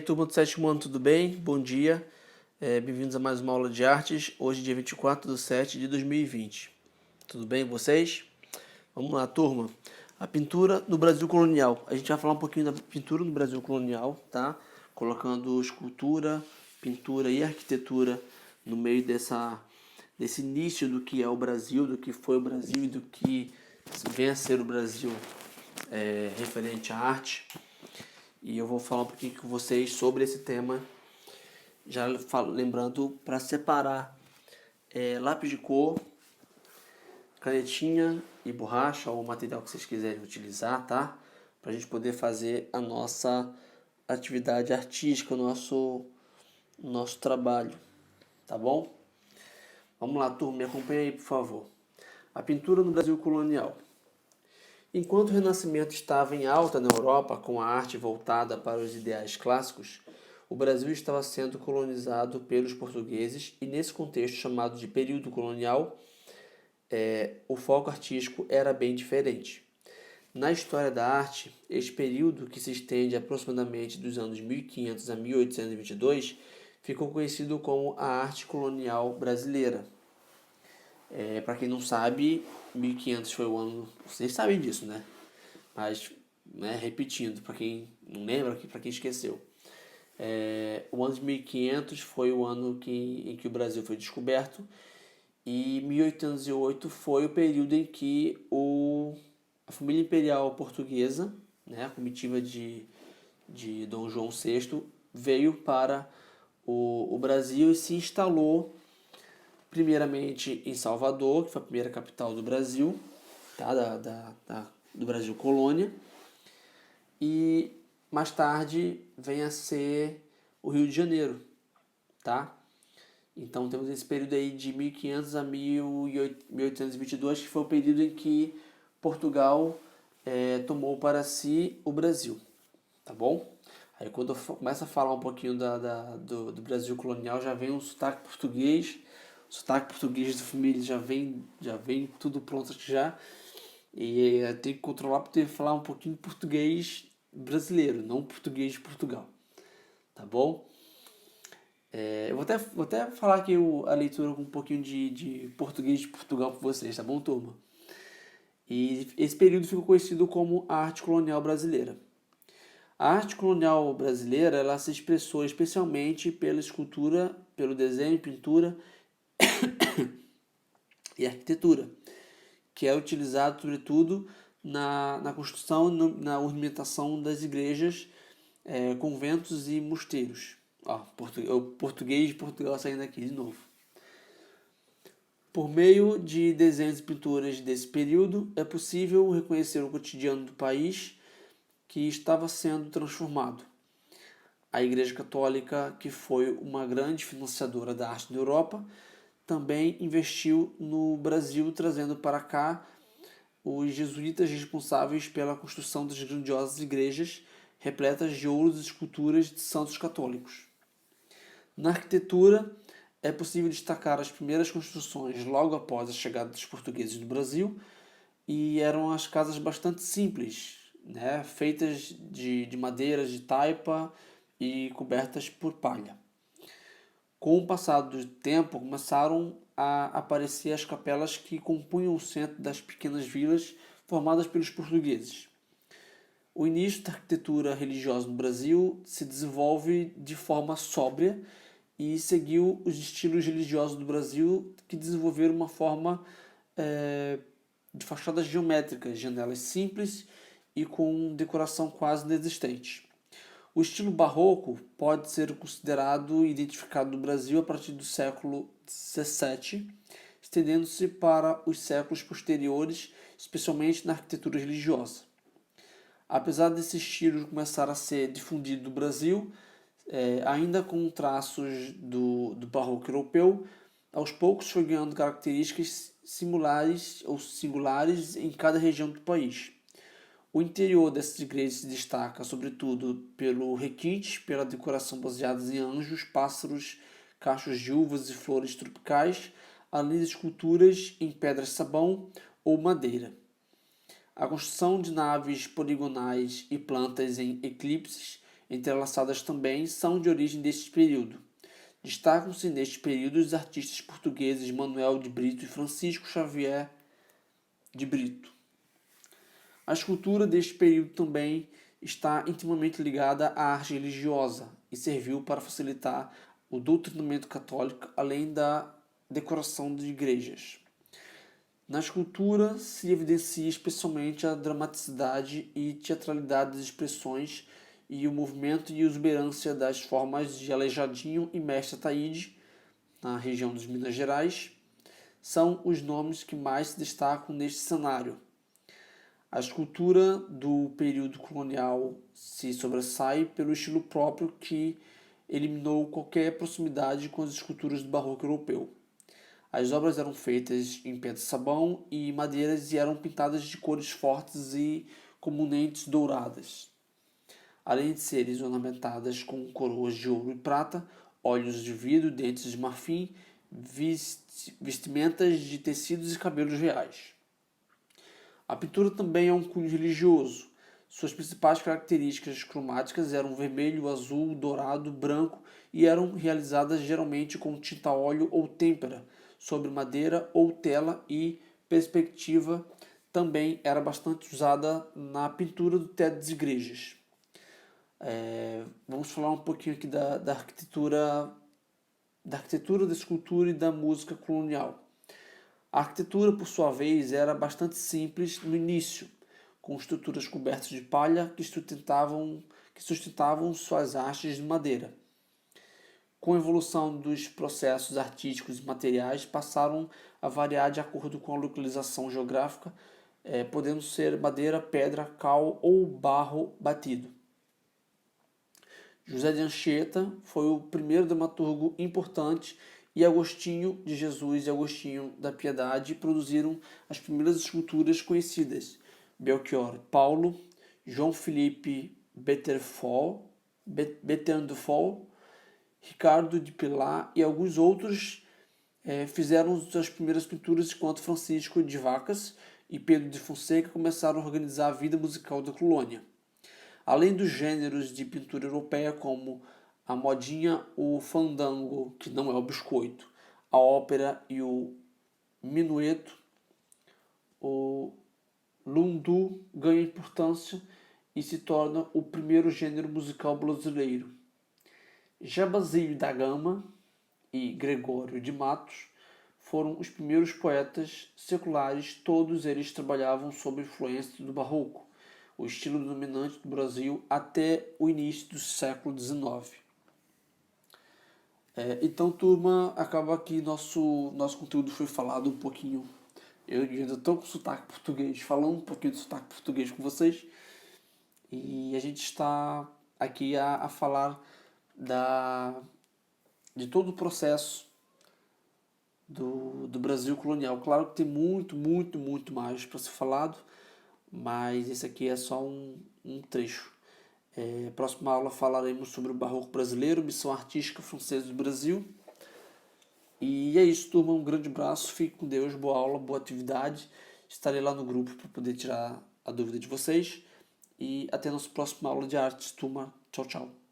Turma do sétimo ano, tudo bem? Bom dia, bem-vindos a mais uma aula de artes, hoje dia 24/7/2020. Tudo bem com vocês? Vamos lá, turma. A pintura no Brasil colonial. A gente vai falar um pouquinho da pintura no Brasil colonial, tá? Colocando escultura, pintura e arquitetura no meio desse início do que é o Brasil, do que foi o Brasil e do que vem a ser o Brasil referente à arte. E eu vou falar um pouquinho com vocês sobre esse tema, já lembrando para separar lápis de cor, canetinha e borracha, ou o material que vocês quiserem utilizar, tá? Para a gente poder fazer a nossa atividade artística, o nosso trabalho, tá bom? Vamos lá, turma, me acompanha aí, por favor. A pintura no Brasil colonial. Enquanto o Renascimento estava em alta na Europa, com a arte voltada para os ideais clássicos, o Brasil estava sendo colonizado pelos portugueses e, nesse contexto chamado de período colonial, o foco artístico era bem diferente. Na história da arte, este período, que se estende aproximadamente dos anos 1500 a 1822, ficou conhecido como a arte colonial brasileira. Para quem não sabe, 1500 foi o ano... Vocês sabem disso, né? Mas, repetindo, para quem não lembra, para quem esqueceu. O ano de 1500 foi o ano em que o Brasil foi descoberto, e 1808 foi o período em que a família imperial portuguesa, a comitiva de Dom João VI, veio para o Brasil e se instalou primeiramente em Salvador, que foi a primeira capital do Brasil, tá? Do Brasil colônia, e mais tarde vem a ser o Rio de Janeiro, tá? Então temos esse período aí de 1500 a 1822, que foi o período em que Portugal tomou para si o Brasil, tá bom? Aí quando eu começo a falar um pouquinho do Brasil colonial, já vem um sotaque português. O sotaque português da família já vem tudo pronto aqui já. E eu tenho que controlar para poder falar um pouquinho de português brasileiro, não português de Portugal, tá bom? Eu vou até falar aqui a leitura com um pouquinho de português de Portugal para vocês, tá bom, turma? E esse período ficou conhecido como a arte colonial brasileira. A arte colonial brasileira, ela se expressou especialmente pela escultura, pelo desenho, pintura e arquitetura, que é utilizado sobretudo na construção e na ornamentação das igrejas, conventos e mosteiros. O português de Portugal saindo aqui de novo. Por meio de desenhos e pinturas desse período, é possível reconhecer o cotidiano do país que estava sendo transformado. A Igreja Católica, que foi uma grande financiadora da arte na Europa, também investiu no Brasil, trazendo para cá os jesuítas responsáveis pela construção das grandiosas igrejas repletas de ouros e esculturas de santos católicos. Na arquitetura, é possível destacar as primeiras construções logo após a chegada dos portugueses no Brasil, e eram as casas bastante simples, feitas de madeiras de taipa e cobertas por palha. Com o passar do tempo, começaram a aparecer as capelas que compunham o centro das pequenas vilas formadas pelos portugueses. O início da arquitetura religiosa no Brasil se desenvolve de forma sóbria e seguiu os estilos religiosos do Brasil, que desenvolveram uma forma de fachadas geométricas, janelas simples e com decoração quase inexistente. O estilo barroco pode ser considerado e identificado no Brasil a partir do século XVII, estendendo-se para os séculos posteriores, especialmente na arquitetura religiosa. Apesar desse estilo começar a ser difundido no Brasil, ainda com traços do barroco europeu, aos poucos foi ganhando características singulares em cada região do país. O interior dessas igrejas se destaca, sobretudo, pelo requinte, pela decoração baseada em anjos, pássaros, cachos de uvas e flores tropicais, além de esculturas em pedra-sabão ou madeira. A construção de naves poligonais e plantas em eclipses entrelaçadas também, são de origem deste período. Destacam-se neste período os artistas portugueses Manuel de Brito e Francisco Xavier de Brito. A escultura deste período também está intimamente ligada à arte religiosa e serviu para facilitar o doutrinamento católico, além da decoração de igrejas. Na escultura se evidencia especialmente a dramaticidade e teatralidade das expressões e o movimento e exuberância das formas de Aleijadinho e Mestre Ataíde, na região dos Minas Gerais, são os nomes que mais se destacam neste cenário. A escultura do período colonial se sobressai pelo estilo próprio que eliminou qualquer proximidade com as esculturas do barroco europeu. As obras eram feitas em pedra-sabão e madeiras e eram pintadas de cores fortes e comunentes douradas. Além de serem ornamentadas com coroas de ouro e prata, olhos de vidro, dentes de marfim, vestimentas de tecidos e cabelos reais. A pintura também é um cunho religioso. Suas principais características cromáticas eram vermelho, azul, dourado, branco e eram realizadas geralmente com tinta a óleo ou têmpera, sobre madeira ou tela, e perspectiva também era bastante usada na pintura do teto das igrejas. Vamos falar um pouquinho aqui da arquitetura, da escultura e da música colonial. A arquitetura, por sua vez, era bastante simples no início, com estruturas cobertas de palha que sustentavam suas hastes de madeira. Com a evolução dos processos artísticos e materiais, passaram a variar de acordo com a localização geográfica, podendo ser madeira, pedra, cal ou barro batido. José de Anchieta foi o primeiro dramaturgo importante, e Agostinho de Jesus e Agostinho da Piedade produziram as primeiras esculturas conhecidas. Belchior Paulo, João Felipe Bettenfort, Ricardo de Pilar e alguns outros fizeram suas primeiras pinturas, enquanto Francisco de Vacas e Pedro de Fonseca começaram a organizar a vida musical da colônia. Além dos gêneros de pintura europeia como a modinha, o fandango, que não é o biscoito, a ópera e o minueto, o lundu ganha importância e se torna o primeiro gênero musical brasileiro. Já Basílio da Gama e Gregório de Matos foram os primeiros poetas seculares, todos eles trabalhavam sob a influência do barroco, o estilo dominante do Brasil até o início do século XIX. Então, turma, acaba aqui nosso conteúdo foi falado um pouquinho. Eu ainda estou com sotaque português, falando um pouquinho de sotaque português com vocês. E a gente está aqui a falar de todo o processo do Brasil colonial. Claro que tem muito, muito, muito mais para ser falado, mas esse aqui é só um trecho. Próxima aula falaremos sobre o Barroco brasileiro, missão artística francesa do Brasil. E é isso, turma. Um grande abraço, fique com Deus, boa aula, boa atividade. Estarei lá no grupo para poder tirar a dúvida de vocês. E até a nossa próxima aula de artes, turma. Tchau, tchau.